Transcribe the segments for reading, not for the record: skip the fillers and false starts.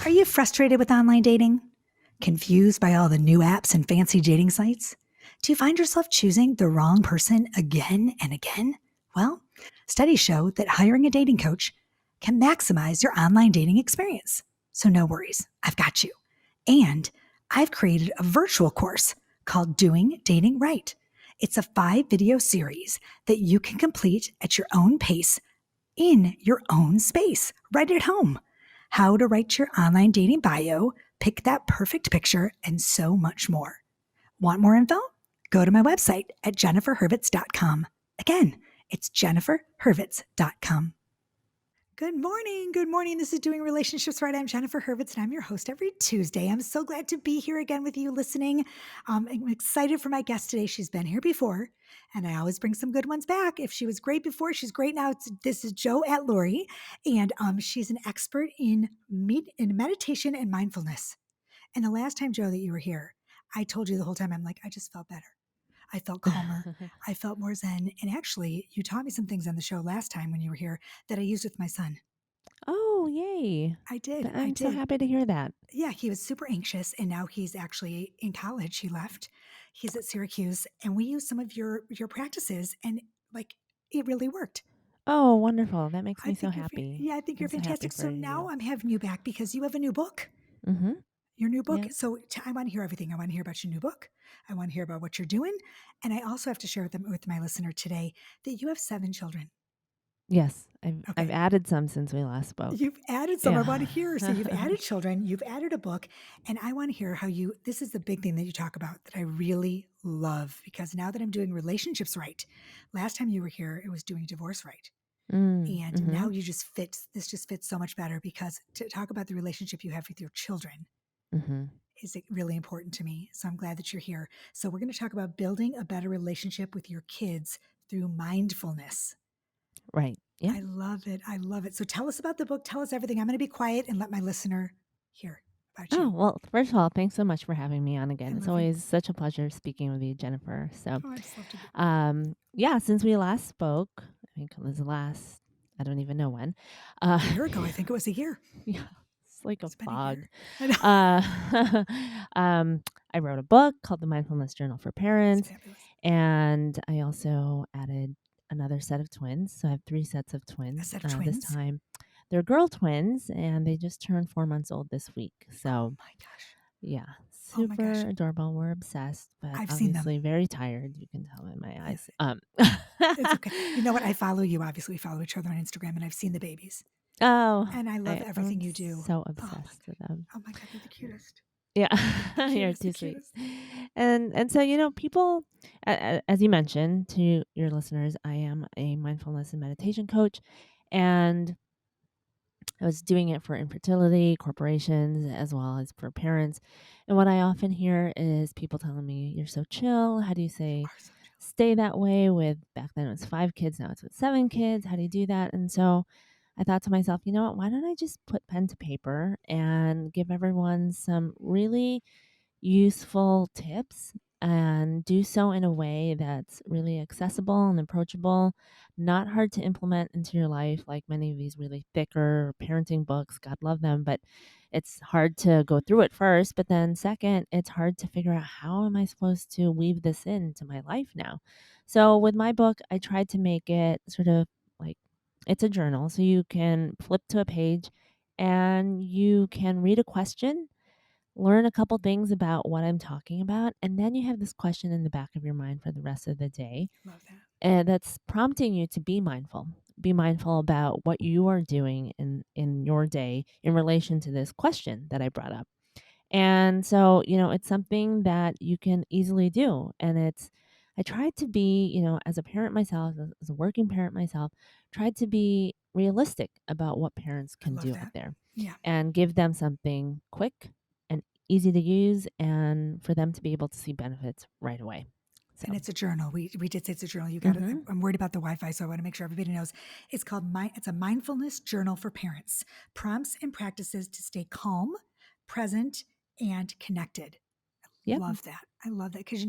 Are you frustrated with online dating? Confused by all the new apps and fancy dating sites? Do you find yourself choosing the wrong person again and again? Well, studies show that hiring a dating coach can maximize your online dating experience. So no worries, I've got you. And I've created a virtual course called Doing Dating Right. It's a 5-video series that you can complete at your own pace in your own space, right at home. How to write your online dating bio, pick that perfect picture, and so much more. Want more info? Go to my website at jenniferhurwitz.com. Again, it's jenniferhurwitz.com. Good morning. Good morning. This is Doing Relationships Right. I'm Jennifer Hurwitz, and I'm your host every Tuesday. I'm so glad to be here again with you listening. I'm excited for my guest today. She's been here before, and I always bring some good ones back. If she was great before, she's great now. This is Josephine Atluri, and she's an expert in meditation and mindfulness. And the last time, Joe, that you were here, I told you the whole time, I'm like, I just felt better. I felt calmer. I felt more zen. And actually, you taught me some things on the show last time when you were here that I used with my son. Oh, yay. I did. I'm so happy to hear that. Yeah, he was super anxious, and now he's actually in college. He left. He's at Syracuse, and we used some of your practices, and like it really worked. Oh, wonderful. That makes I me so think happy. I think I'm you're so happy fantastic. So for now you. I'm having you back because you have a new book. Mm-hmm. Your new book. Yeah. So I want to hear everything. I want to hear about your new book. I want to hear about what you're doing, and I also have to share with my listener today that you have 7 children. Yes. I've Okay. added some since we last spoke. You've added some. I Yeah. want to hear. So you've added children, you've added a book, and I want to hear how this is the big thing that you talk about that I really love because now that I'm doing relationships right, last time you were here, it was doing divorce right. And Mm-hmm. now this just fits so much better because to talk about the relationship you have with your children Mm-hmm. is really important to me. So I'm glad that you're here. So we're going to talk about building a better relationship with your kids through mindfulness. Right. Yeah. I love it. I love it. So tell us about the book. Tell us everything. I'm going to be quiet and let my listener hear about Oh, you. well, first of all, thanks so much for having me on I again. It's love you. always such a pleasure speaking with you, Jennifer. So, Oh, I just love to be. yeah, since we last spoke, I think it was the last, I don't even know when. A year ago, I think it was a year. Yeah, it's like a It's been a fog. year. I know. Uh, I wrote a book called The Mindfulness Journal for It's Parents, fabulous. and I also added another set of twins. So I have 3 sets of A twins. set of This twins. time, they're girl twins, and they just turned 4 months old this week. Oh So my gosh. yeah, Oh my gosh. super adorable. We're obsessed, but I've seen them. obviously very tired. You can tell in my eyes. It's okay. You know what? I follow you. Obviously, we follow each other on Instagram, and I've seen the babies. Oh, And I love everything I'm you do. so Oh my obsessed with them. God. Oh my God. They're the cutest. Yeah, The you're cutest. The too sweet. cutest. And so people, as you mentioned to your listeners, I am a mindfulness and meditation coach, and I was doing it for infertility corporations as well as for parents. And what I often hear is people telling me, "You're so chill. How do you You say are so chill. stay that way with back then it was 5 kids, now it's with 7 kids? How do you do that?" And so I thought to myself, you know what? Why don't I just put pen to paper and give everyone some really useful tips and do so in a way that's really accessible and approachable, not hard to implement into your life like many of these really thicker parenting books. God love them, but it's hard to go through it first. But then, second, it's hard to figure out how am I supposed to weave this into my life now. So, with my book, I tried to make it sort of like it's a journal. So, you can flip to a page and you can read a question, learn a couple things about what I'm talking about, and then you have this question in the back of your mind for the rest of the day. Love that. And that's prompting you to be mindful. Be mindful about what you are doing in your day in relation to this question that I brought up. And so, it's something that you can easily do. And I tried to be, as a parent myself, as a working parent myself, tried to be realistic about what parents I can love do out that. there Yeah. and give them something quick and easy to use and for them to be able to see benefits right away. So, And it's a journal. We did say it's a journal. You got it. hmm I'm worried about the Wi-Fi, so I want to make sure everybody knows. It's called It's a mindfulness journal for parents. Prompts and practices to stay calm, present, and connected. I Yep. Love that. I love that because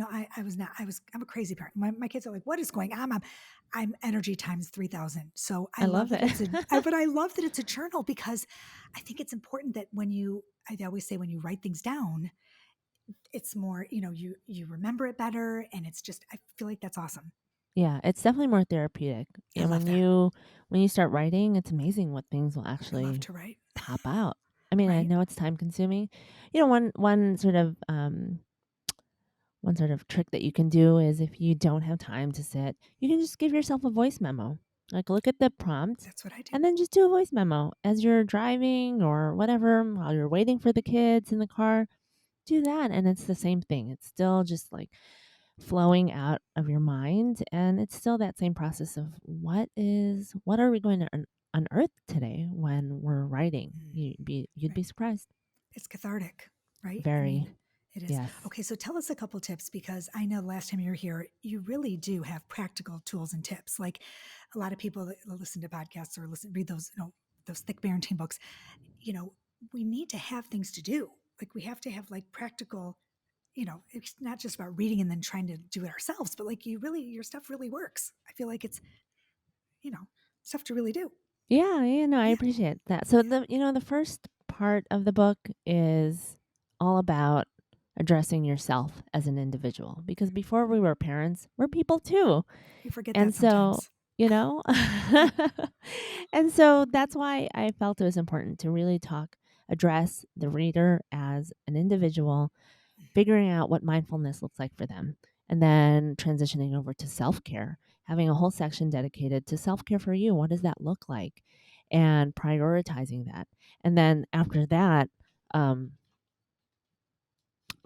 I'm a crazy parent. My kids are like, "What is going on, Mom?" I'm energy times 3,000. So I I love love that it. but I love that it's a journal because I think it's important that I always say when you write things down, it's more, you remember it better, and it's just I feel like that's awesome. Yeah, it's definitely more therapeutic. I And love that. when you start writing, it's amazing what things will I love actually to write. pop out. I mean, I Right? know it's time consuming. One sort of trick that you can do is if you don't have time to sit, you can just give yourself a voice memo. Like look at the prompt That's what I do. and then just do a voice memo as you're driving or whatever while you're waiting for the kids in the car. Do that and it's the same thing. It's still just like flowing out of your mind and it's still that same process of what are we going to unearth today when we're writing. Mm, You'd right. be surprised. It's cathartic, right? I Very. mean, it is. Yes. Okay, so tell us a couple tips because I know the last time you were here, you really do have practical tools and tips. Like a lot of people that listen to podcasts or read those, those thick parenting books, you know, we need to have things to do. Like we have to have like practical, it's not just about reading and then trying to do it ourselves, but like your stuff really works. I feel like it's, you know, stuff to really do. Yeah, yeah, no, I Yeah, appreciate that. So yeah, the first part of the book is all about addressing yourself as an individual because before we were parents, we're people too. you forget And that so, sometimes. you know, Yeah, and so that's why I felt it was important to really address the reader as an individual, figuring out what mindfulness looks like for them, and then transitioning over to self care, having a whole section dedicated to self care for you. What does that look like? And prioritizing that. And then after that, um,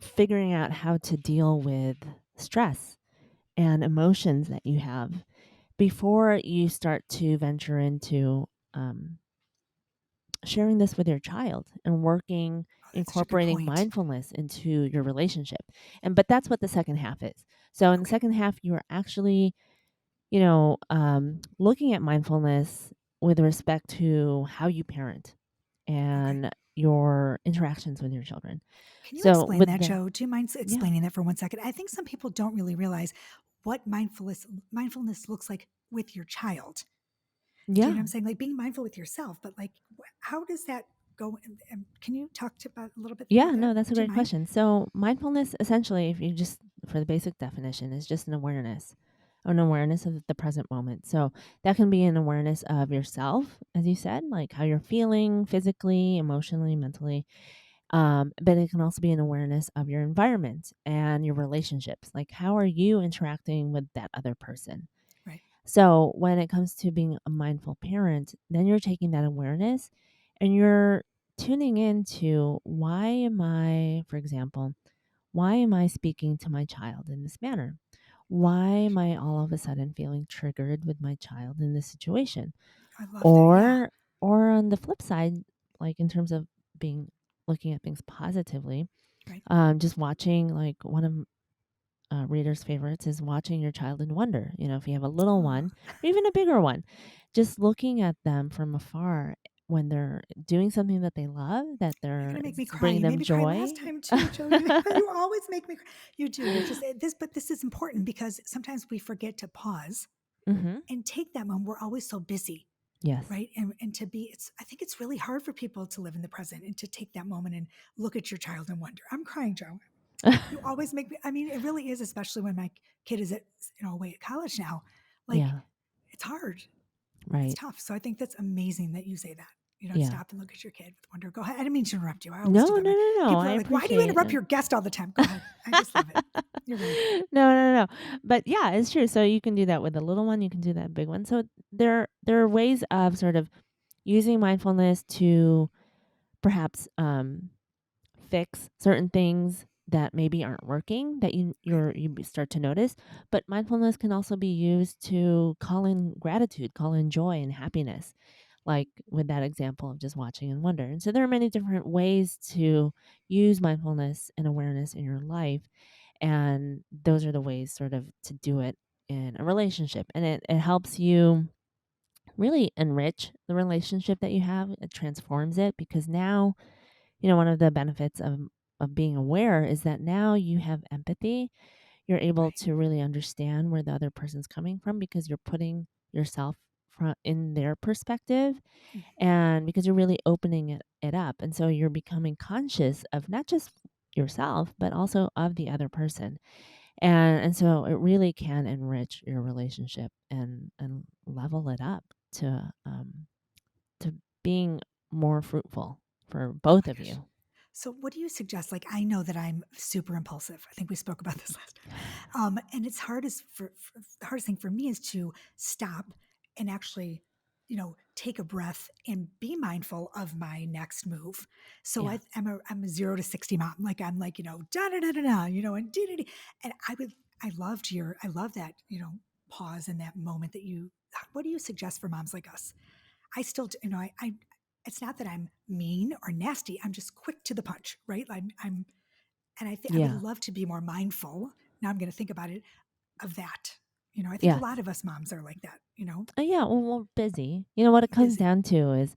figuring out how to deal with stress and emotions that you have before you start to venture into um, sharing this with your child and oh, that's such a good incorporating point. mindfulness into your relationship. But that's what the second half is. So in the Okay, second half, you are actually, looking at mindfulness with respect to how you parent okay. and your interactions with your children. Can you So explain with that, the Joe? Do you mind yeah. explaining that for 1 second? I think some people don't really realize what mindfulness looks like with your child. Do you know what Yeah. I'm saying? Like being mindful with yourself, but like, how does that go? And can you talk about a little bit Yeah, about that? no, that's a Do you great mind? question. So, mindfulness, essentially, if you just, for the basic definition, is just an awareness of the present moment. So, that can be an awareness of yourself, as you said, like how you're feeling physically, emotionally, mentally. But it can also be an awareness of your environment and your relationships. Like, how are you interacting with that other person? Right. So, when it comes to being a mindful parent, then you're taking that awareness and you're tuning into for example, why am I speaking to my child in this manner? Oh Why my am gosh, I all of a sudden feeling triggered with my child in this situation? I love that. Yeah. Or or on the flip side, like in terms of being looking at things positively, Right. just watching like one of readers' favorites is watching your child in wonder. If you have a little Oh, one or even a bigger one, just looking at them from afar when they're doing something that they love, you're gonna make me it's cry. bringing You made them me cry joy. last time too, Joe. You always make me cry. You do. You're just this, but this is important because sometimes we forget to pause hmm and take that moment. We're always so busy, Yes. right? And to be, I think it's really hard for people to live in the present and to take that moment and look at your child and wonder. I'm crying, Joe. You always make me. I mean, it really is, especially when my kid is away at college now. Like Yeah. it's hard. It's Right. tough. So I think that's amazing that you say that. Yeah. Stop and look at your kid with wonder. Go ahead. I didn't mean to interrupt you. I always do No, that. no, no, no. People I are like, "Why do you appreciate interrupt it. your guest all the time?" Go ahead. I just love it. You're really good. No, no, no. But yeah, it's true. So you can do that with a little one. You can do that big one. So there are ways of sort of using mindfulness to perhaps fix certain things that maybe aren't working that Right. start to notice. But mindfulness can also be used to call in gratitude, call in joy and happiness, like with that example of just watching and wonder. And so there are many different ways to use mindfulness and awareness in your life. And those are the ways sort of to do it in a relationship. And it helps you really enrich the relationship that you have. It transforms it because now, one of the benefits of being aware is that now you have empathy. You're able Right. to really understand where the other person's coming from because you're putting yourself in their perspective, Mm. and because you're really opening it up. And so you're becoming conscious of not just yourself, but also of the other person. And so it really can enrich your relationship and level it up to being more fruitful for Oh both my of gosh. you. So what do you suggest? Like, I know that I'm super impulsive. I think we spoke about this last time. And it's the hardest thing for me is to stop and actually, take a breath and be mindful of my next move. So Yeah. I'm a 0 to 60 mom. Like I'm like, da da da da da, and dee dee dee. And I love that, pause in that moment that what do you suggest for moms like us? I still, it's not that I'm mean or nasty. I'm just quick to the punch, right? And I think I would Yeah. love to be more mindful. Now I'm going to think about it of that. I think a Yes. lot of us moms are like that, Yeah, well, we're busy. What it comes busy, down to is,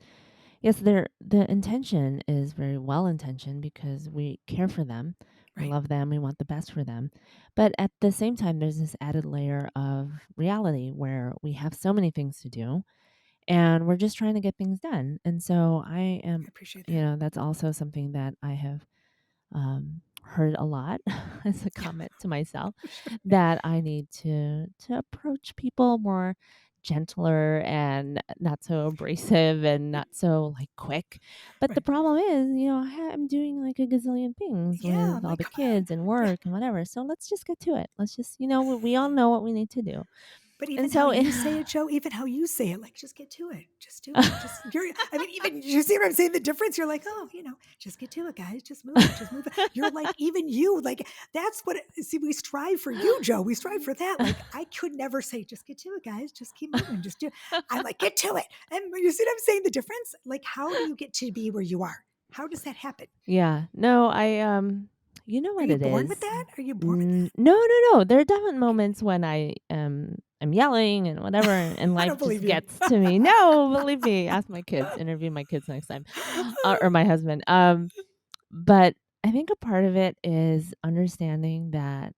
yes, the intention is very well intentioned because we care for them, we right? love them, we want the best for them. But at the same time, there's this added layer of reality where we have so many things to do and we're just trying to get things done. And so I I am, appreciate that. that's also something that I have heard a lot as a Yeah, comment to myself, sure. that I need to approach people more gentler and not so abrasive and not so like quick. But the Right. problem is, I'm doing like a gazillion things Yeah. with I'm all like, the come on. kids and Yeah. work and whatever. So let's just get to it. Let's just, we all know what we need to do. But And even how so you say it, Joe, even how you say it, like, just get to it. Just do it. I mean, even, you see what I'm saying? The difference? You're like, oh, just get to it, guys. Just move it. Just move it. You're like, even you, like, that's what, see, we strive for you, Joe. We strive for that. Like, I could never say, just get to it, guys. Just keep moving. Just do it. I'm like, get to it. And you see what I'm saying? The difference? Like, how do you get to be where you are? How does that happen? Yeah. No, you know Are what you it born with is? that? Are you born with that? No, no, no. There are definitely moments when I'm yelling and whatever, and I life don't just believe you. gets to me. No, believe me. Ask my kids. Interview my kids next time, or my husband. But I think a part of it is understanding uh,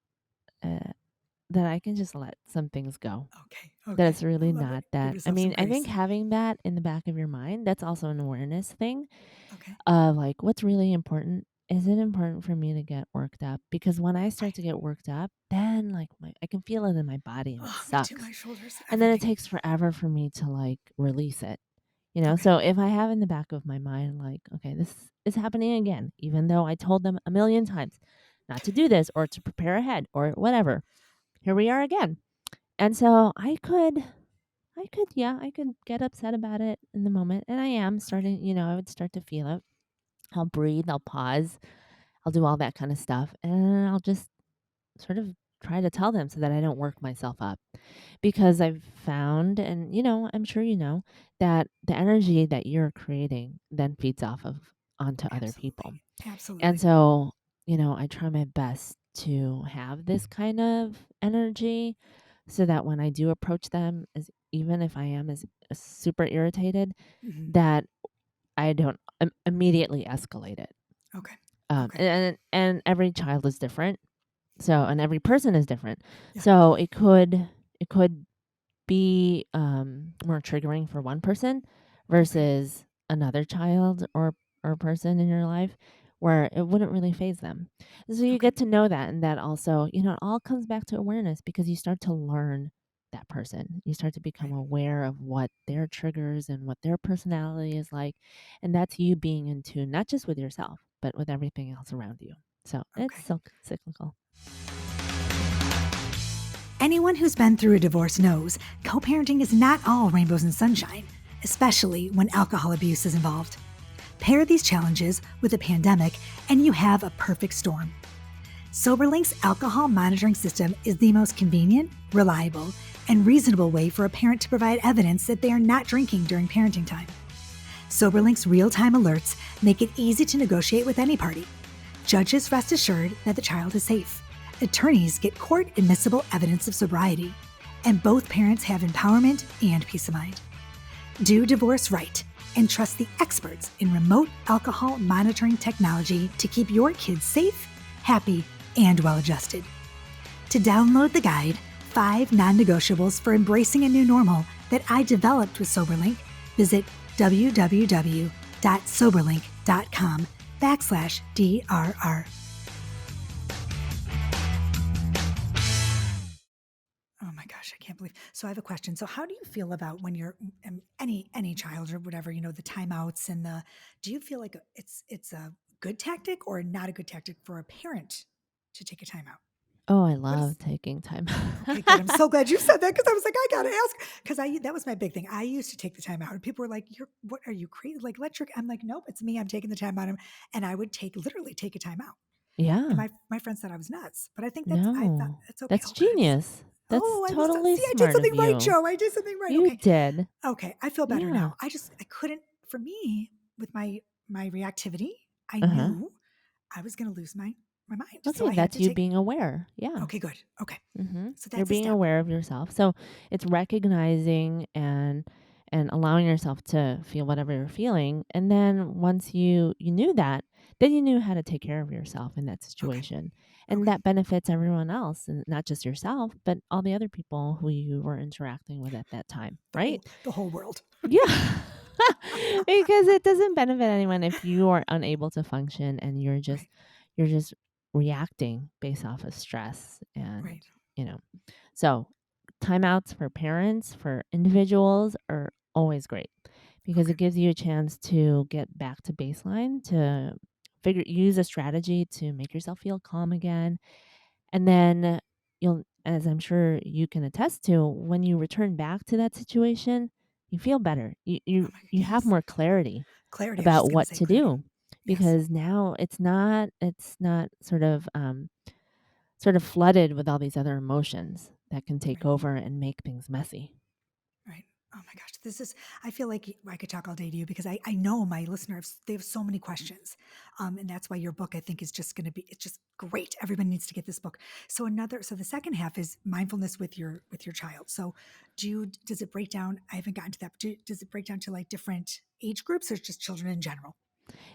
that I can just let some things go. Okay. That Okay. it's I really love it. not Give that. I yourself some mean, I think grace. having that in the back of your mind, that's also an awareness thing Okay. of like, what's really important. Is it important for me to get worked up? Because when I start to Right. get worked up, then like I can feel it in my body and it Oh, me too. sucks. My shoulders, And then it everything. takes forever for me to like release it. Okay. So if I have in the back of my mind, like, okay, this is happening again, even though I told them a million times not to do this or to prepare ahead or whatever, here we are again. And so I could get upset about it in the moment. And I am Okay. starting, I would start to feel it. I'll breathe, I'll pause, I'll do all that kind of stuff. And I'll just sort of try to tell them so that I don't work myself up. Because I've found, and I'm sure that the energy that you're creating then feeds off of onto other Absolutely. people. And Absolutely. so, I try my best to have this kind of energy so that when I do approach them, as even if I am as super irritated, Hmm. that I don't immediately escalate it. Okay. Um, Okay. and and every child is different, so and every person is different. Yeah. So it could be more triggering for one person Okay. versus another child or person in your life where it wouldn't really phase them. So you Okay. get to know that, and that also, it all comes back to awareness because you start to learn that person. You start to become Right. aware of what their triggers and what their personality is like, and that's you being in tune not just with yourself, but with everything else around you. So it's Okay. cyclical. Anyone who's been through a divorce knows co-parenting is not all rainbows and sunshine, especially when alcohol abuse is involved. Pair these challenges with a pandemic, and you have a perfect storm. Soberlink's alcohol monitoring system is the most convenient, reliable, and reasonable way for a parent to provide evidence that they are not drinking during parenting time. Soberlink's real-time alerts make it easy to negotiate with any party. Judges rest assured that the child is safe. Attorneys get court-admissible evidence of sobriety. And both parents have empowerment and peace of mind. Do divorce right and trust the experts in remote alcohol monitoring technology to keep your kids safe, happy, and well-adjusted. To download the guide, 5 non-negotiables for embracing a new normal that I developed with Soberlink, visit www.soberlink.com/DRR. Oh my gosh, I can't believe. So I have a question. So how do you feel about when you're any child or whatever, the timeouts and do you feel like it's a good tactic or not a good tactic for a parent to take a timeout? Oh, I What love is taking time. Okay, good. I'm so glad you said that because I was like, I gotta ask because that was my big thing. I used to take the time out, and people were like, What are you crazy? Like, let your." I'm like, "Nope, it's me. I'm taking the time out," and I would literally take a time out. And Yeah. my friends said I was nuts, but I thought No. it's okay. That's Oh God, genius. That's I was totally see, I did smart of something right, you. Joe. I did something right. You Okay, did. okay, I feel better Yeah. now. I couldn't. For me, with my reactivity, I Uh-huh. knew I was going to lose my mind, so Okay, I had that's to you take. being aware. Yeah. Okay, good. Okay, so You're that's a being step. aware of yourself. So it's recognizing and allowing yourself to feel whatever you're feeling. And then once you knew that, then you knew how to take care of yourself in that Okay, situation. And okay. that benefits everyone else and not just yourself, but all the other people who you were interacting with at that time, right? The whole world. Yeah. Because it doesn't benefit anyone if you are unable to function and Right, you're just reacting based off of stress and, right. you know. So, timeouts for parents, for individuals are always great because Okay, it gives you a chance to get back to baseline, to use a strategy to make yourself feel calm again. And then you'll, as I'm sure you can attest to, when you return back to that situation, you feel better. oh my You have yes. more clarity Clarity, I was just about gonna what say to clarity. do Yes, because now it's not sort of flooded with all these other emotions that can take right, over and make things messy. right. Oh my gosh, I feel like I could talk all day to you because I know my listeners, they have so many questions. And that's why your book, I think, is just going to be, it's just great. Everyone needs to get this book. So the second half is mindfulness with your child. So does it break down? I haven't gotten to that. But does it break down to like different age groups or just children in general?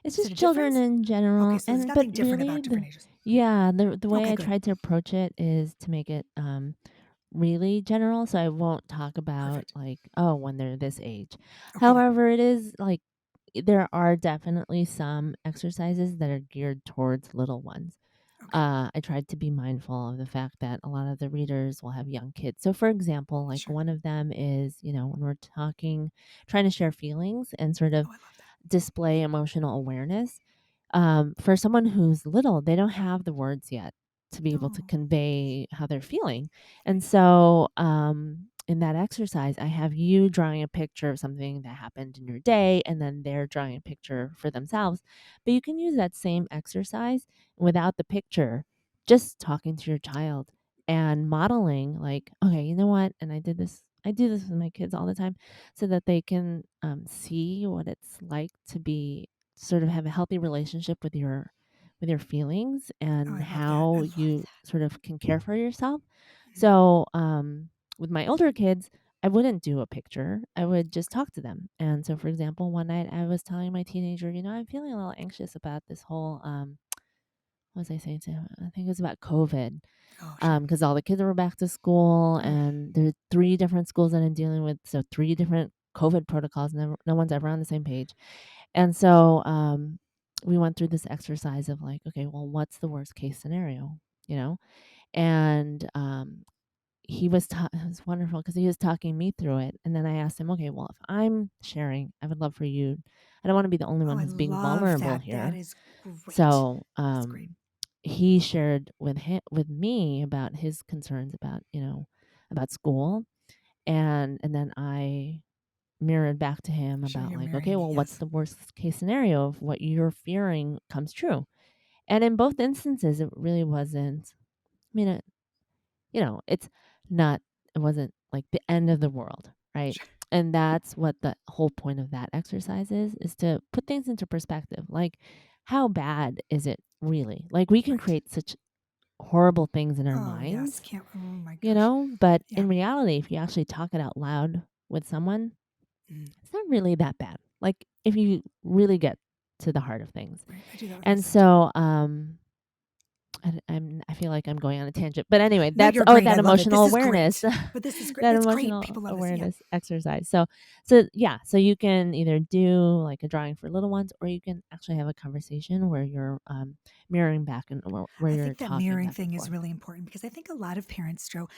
It's Is it just a children difference? in Okay. general, So there's and but nothing different really about different ages. the way Okay, I good. tried to approach it is to make it really general, so I won't talk about Perfect. like, oh, when they're this age. Okay, good. However, it is like there are definitely some exercises that are geared towards little ones. Okay. I tried to be mindful of the fact that a lot of the readers will have young kids. So, for example, like Sure. one of them is, when we're trying to share feelings and sort of Oh, I love that. display emotional awareness. For someone who's little, they don't have the words yet to be able to Oh, convey how they're feeling. And right. so, in that exercise, I have you drawing a picture of something that happened in your day, and then they're drawing a picture for themselves. But you can use that same exercise without the picture, just talking to your child and modeling, like, okay, you know what? And I do this with my kids all the time so that they can see what it's like to be sort of have a healthy relationship with your feelings Oh, and I love that. I how love you that. sort of can care for yourself. Mhm. So, with my older kids, I wouldn't do a picture. I would just talk to them. And so, for example, one night I was telling my teenager, I'm feeling a little anxious about this whole, what was I saying to him? I think it was about COVID, Oh, sure. because all the kids were back to school, Oh, and there's 3 different schools that I'm dealing with, so 3 different COVID protocols. No one's ever on the same page. And so, we went through this exercise of like, okay, well, what's the worst case scenario? You know? And it was wonderful because he was talking me through it. And then I asked him, okay, well, if I'm sharing, I would love for you, I don't want to be the only oh, one I who's being love vulnerable that. That here. is great. So, That's great. he shared with me about his concerns about, about school. And then I mirrored back to him Sure, about you're like, marrying okay, me. well, what's Yes. the worst case scenario of what you're fearing comes true? And in both instances, it really wasn't, I mean, it's not, it wasn't like the end of the world, right? Sure. And that's what the whole point of that exercise is to put things into perspective. Like, how bad is it really? Like, we can Right. create such horrible things in our Oh, yes. minds, Can't. Oh my gosh. but Yeah. in reality, if you actually talk it out loud with someone, Mhm. it's not really that bad. like if you really get to the heart of things. Right. I do that with my And son too. so, I feel like I'm going on a tangent, but anyway, No, that's you're great. I that love it. emotional This is awareness, great. But this is great. that It's great. emotional People love this. Yeah. awareness exercise. So yeah, so you can either do like a drawing for little ones, or you can actually have a conversation where you're mirroring back and where I you're think that talking mirroring back and thing is forth. really important because I think a lot of parents, Joe,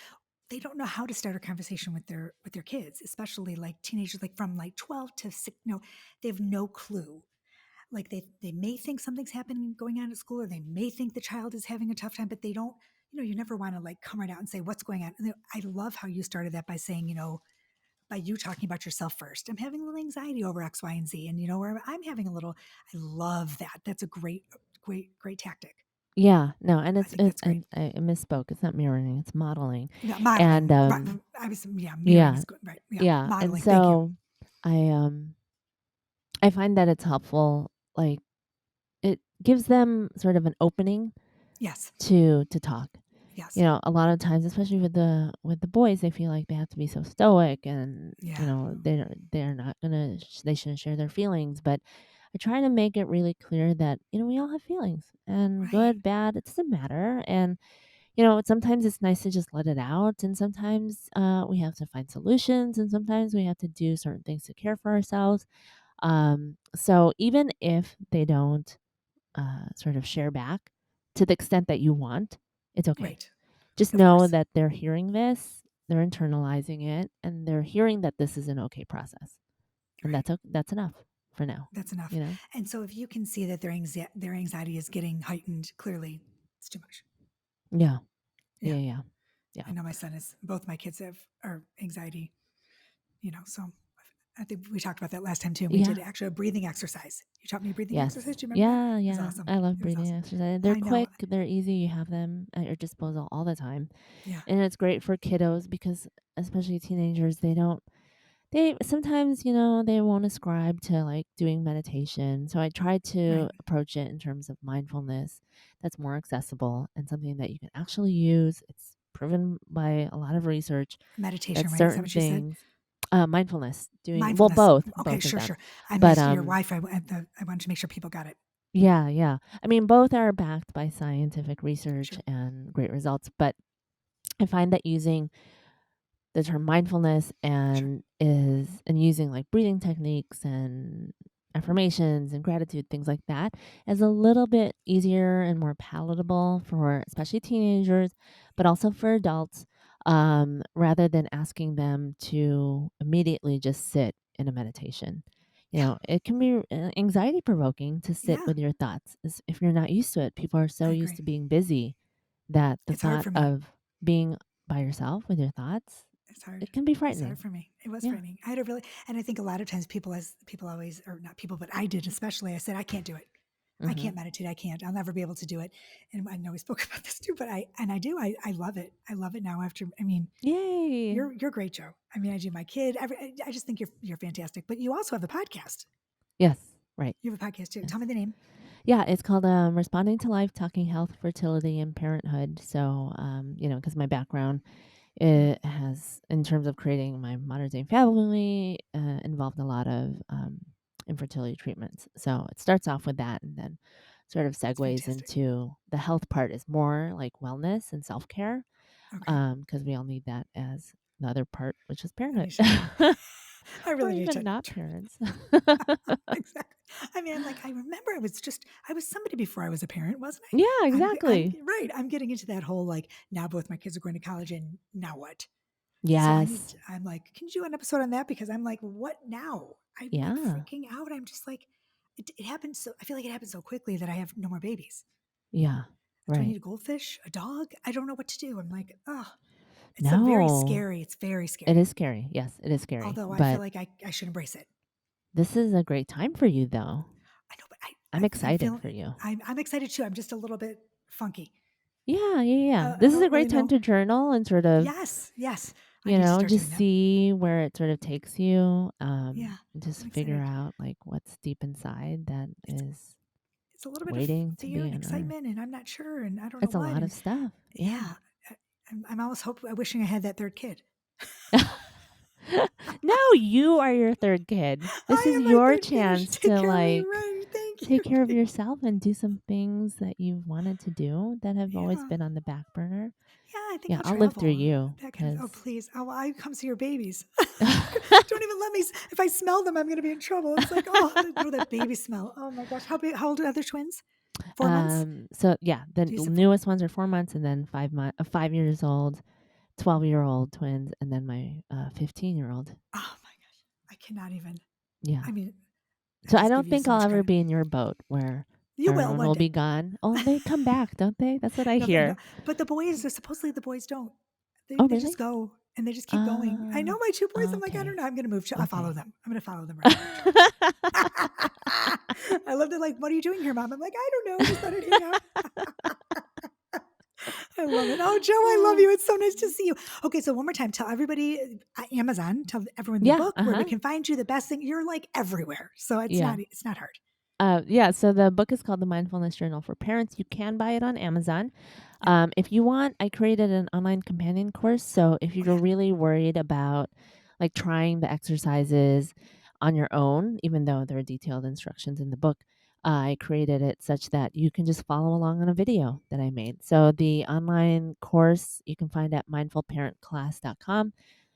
they don't know how to start a conversation with their kids, especially like teenagers, like from like 12 to 6. No, they have no clue. Like they may think something's happening going on at school, or they may think the child is having a tough time, but they don't, you never want to like come right out and say what's going on. And I love how you started that by saying, by you talking about yourself first. I'm having a little anxiety over X, Y, and Z. And or I'm having a little, I love that. That's a great tactic. Yeah, no, and I think that's great. and I misspoke. It's not mirroring, it's modeling. Yeah, And modeling. I was, yeah, mirroring yeah, is good. Right. Yeah. yeah. And Modeling. Thank you. so I I find that it's helpful, like it gives them sort of an opening Yes. to talk. Yes. A lot of times, especially with the boys, they feel like they have to be so stoic, and Yeah. they're not gonna they shouldn't share their feelings. But I try to make it really clear that we all have feelings, and Right. good, bad, it doesn't matter. And sometimes it's nice to just let it out, and sometimes we have to find solutions, and sometimes we have to do certain things to care for ourselves. So even if they don't sort of share back to the extent that you want, it's okay. Right. Just Of know course. that they're hearing this, they're internalizing it, and they're hearing that this is an okay process. And Right. that's enough for now, That's enough. you know? And so if you can see that their anxiety is getting heightened, clearly it's too much. Yeah. Yeah. Yeah, yeah. Yeah. I know my son is, both my kids have are anxiety, so I think we talked about that last time too. And we did Yeah. actually a breathing exercise. You taught me a breathing Yes. exercise. Do you remember that? Yeah, It was yeah. awesome. I love It was breathing awesome. exercise. They're I know. quick, they're easy. You have them at your disposal all the time. Yeah. And it's great for kiddos because especially teenagers, they sometimes, they won't ascribe to like doing meditation. So I try to Right. approach it in terms of mindfulness that's more accessible and something that you can actually use. It's proven by a lot of research that Meditation, right? Is that certain what you said? things, mindfulness, doing, well, Mindfulness. Okay, both of sure, them. sure. I But missed your Wi-Fi. I wanted to make sure people got it. yeah, yeah. I mean, both are backed by scientific research Sure, and great results. But I find that using the term mindfulness sure. and using like breathing techniques and affirmations and gratitude, things like that, is a little bit easier and more palatable for especially teenagers, but also for adults, rather than asking them to immediately just sit in a meditation. Yeah, It can be anxiety provoking to sit yeah. with your thoughts if you're not used to it. People are so I used agree. to being busy that the It's hard thought for me. of being by yourself with your thoughts, It's hard. it can be It's hard frightening. for me. It was Yeah. frightening. I had a really, and I think a lot of times people always, or not people, but I did especially. I said I can't do it. I Mhm. can't meditate. I can't. I'll never be able to do it. And I know we spoke about this too, but I do. I love it. I love it now. After, I mean, Yay. you're great, Joe. I mean, I do my kid. I just think you're fantastic. But you also have a podcast. Yes. Right. You have a podcast too. Yes. Tell me the name. Yeah, it's called Responding to Life, Talking Health, Fertility, and Parenthood. So, because my background Yeah. it has, in terms of creating my modern day family, involved a lot of infertility treatments. So it starts off with that, and then sort of It's segues fantastic. into the health part is more like wellness and self care, Okay. because we all need that as the other part, which is I parenthood. need to. I Or really need even to. not parents. Exactly. I mean, I'm like, I remember I was somebody before I was a parent, wasn't Yeah, I? I'm exactly. right. I'm getting into that whole like now both my kids are going to college and now what? So Yes. I'm like, can you do an episode on that? Because I'm like, what now? I'm like Yeah. freaking out. I'm just like, it happened so, I feel like it happened so quickly that I have no more babies. Yeah. Do I Right. need a goldfish, a dog? I don't know what to do. I'm like, oh, No. it's very It scary. is scary. Yes, it is scary. Although I feel But like I should embrace it. this is a great time for you though. I know, but I'm I'm excited feeling, for you. I'm excited too. I'm just a little bit funky. Yeah, yeah, yeah. I This is a don't great really time know. to journal and sort of, Yes, yes. I need to start just doing that. see where it sort of takes you. Yeah, Just I'm figure excited. out like what's deep inside that It's is it's a little bit of waiting to fear be and unearthed. excitement, and I'm not sure, and I don't know It's a what, lot and of stuff. Yeah. yeah, I'm almost wishing I had that third kid. No, you are your third kid. This I is am my your third kid. You should chance take to care of me, like right? Thank you. take care of yourself and do some things that you've wanted to do that have always Yeah. been on the back burner. Yeah, I think Yeah, I'll I'll live through travel. you That kind of, oh, because please. Oh, I come see your babies. Don't even let me, if I smell them, I'm going to be in trouble. It's like, oh, no, that baby smell. Oh my gosh. How old are the other twins? 4 months? so yeah, the You said 4 months. newest ones are 4 months and then 5 years old, 12-year-old twins, and then my 15-year-old. Oh my gosh. I cannot even. Yeah. I mean, I So I just give don't you think so I'll much ever credit. be in your boat where You will everyone one will day. be gone. Oh, they come back, don't they? That's what I No, no, hear. but the boys, supposedly the boys don't. Oh, They just really? go and they just keep going. I Uh, know my two boys. I'm like, I don't okay. know. I'm going to move. I follow Okay. them. I'm going to follow them around. I love it. Like, what are you doing here, Mom? I'm like, I don't know. I just thought I'd hang out. I love it. Oh, Joe, I love you. It's so nice to see you. Okay, so one more time, tell everybody Amazon, tell everyone the Yeah, book where we uh-huh. can find you. The best thing, you're like everywhere, so Yeah. it's not hard. Yeah, so the book is called The Mindfulness Journal for Parents. You can buy it on Amazon. Yep. If you want, I created an online companion course. So if Oh you're yeah, really worried about like trying the exercises on your own, even though there are detailed instructions in the book, I created it such that you can just follow along on a video that I made. So the online course you can find at mindfulparentclass.com,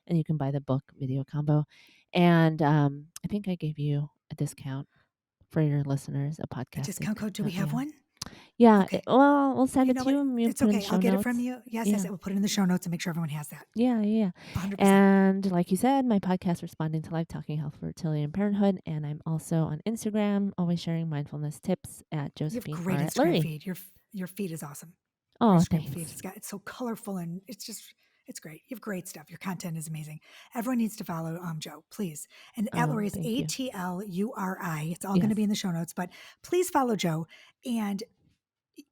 and you can buy the book video combo. And I think I gave you a discount for your listeners, a a podcast discount code. Do we have yeah. one? Yeah, Okay. well, we'll send You it know to what? you and you It's put it in the okay. I'll show get it from notes. you. Yes, yes. Yeah. We'll put it in the show notes and make sure everyone has that. Yeah, yeah. 100%. And like you said, my podcast, Responding to Life, Talking Health, Fertility, and Parenthood. And I'm also on Instagram, always sharing mindfulness tips at You have Josephine great Instagram Atluri. feed. Your feed is awesome. Your Oh, Instagram feed. thanks. It's so colorful and it's great. You have great stuff. Your content is amazing. Everyone needs to follow Joe, please. And Oh, Atluri is thank you. Atluri. It's all going to Yes. be in the show notes, but please follow Joe. And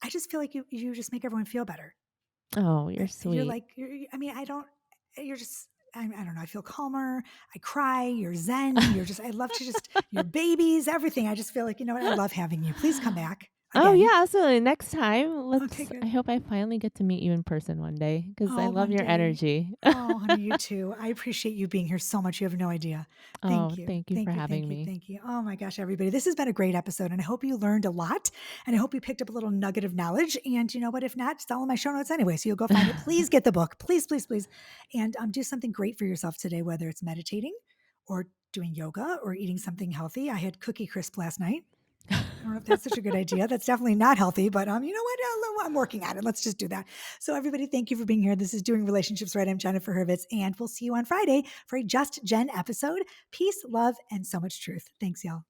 I just feel like you just make everyone feel better. Oh, you're You're sweet. like I mean, I don't. You're just. I don't know. I feel calmer. I cry. You're zen. You're just. I love to just your babies, everything. I just feel like you know what. I love having you. Please come back Oh, again. yeah, absolutely. Next time, Okay, I good. hope I finally get to meet you in person one day because I Oh, love one your day. energy. Oh, honey, you too. I appreciate you being here so much. You have no idea. Oh, Thank you. thank you for Thank you. having Thank you. me. Thank you. Oh my gosh, everybody. This has been a great episode, and I hope you learned a lot. And I hope you picked up a little nugget of knowledge. And you know what? If not, it's all in my show notes anyway. So you'll go find it. Please get the book. Please, please, please. And do something great for yourself today, whether it's meditating or doing yoga or eating something healthy. I had Cookie Crisp last night. I don't know if that's such a good idea. That's definitely not healthy, but you know what? I'm working at it. Let's just do that. So everybody, thank you for being here. This is Doing Relationships Right. I'm Jennifer Hurwitz, and we'll see you on Friday for a Just Jen episode. Peace, love, and so much truth. Thanks, y'all.